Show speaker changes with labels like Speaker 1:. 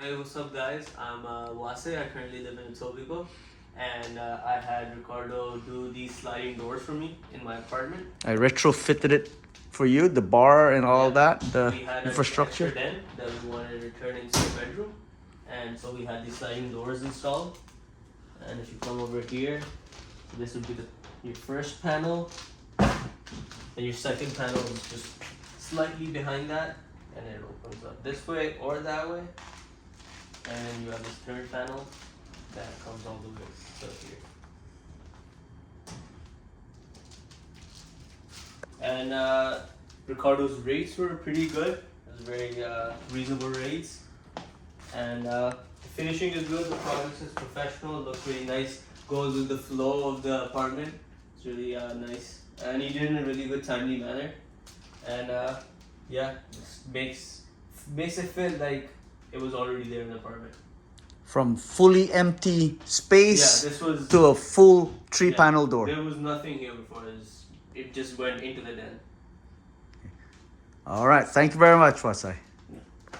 Speaker 1: Hey, what's up, guys? I'm Wase. I currently live in Etobicoke, and I had Ricardo do these sliding doors for me in my apartment.
Speaker 2: I retrofitted it for you, the bar and all that, the
Speaker 1: We had
Speaker 2: infrastructure.
Speaker 1: an extra den that we wanted to turn into a bedroom, and so we had these sliding doors installed. And if you come over here, this would be your first panel, and your second panel is just slightly behind that, and it opens up this way or that way. And then you have this third panel that comes all the way to here. And Ricardo's rates were pretty good. It was very reasonable rates. And the finishing is good. The product is professional. It looks really nice. Goes with the flow of the apartment. It's really nice. And he did it in a really good, timely manner. And yeah, just makes it feel like it was already there in the apartment.
Speaker 2: From fully empty space
Speaker 1: Yeah, this was
Speaker 2: to a full three-panel door.
Speaker 1: There was nothing here before. It just went into the den.
Speaker 2: All right. Thank you very much, Wasai.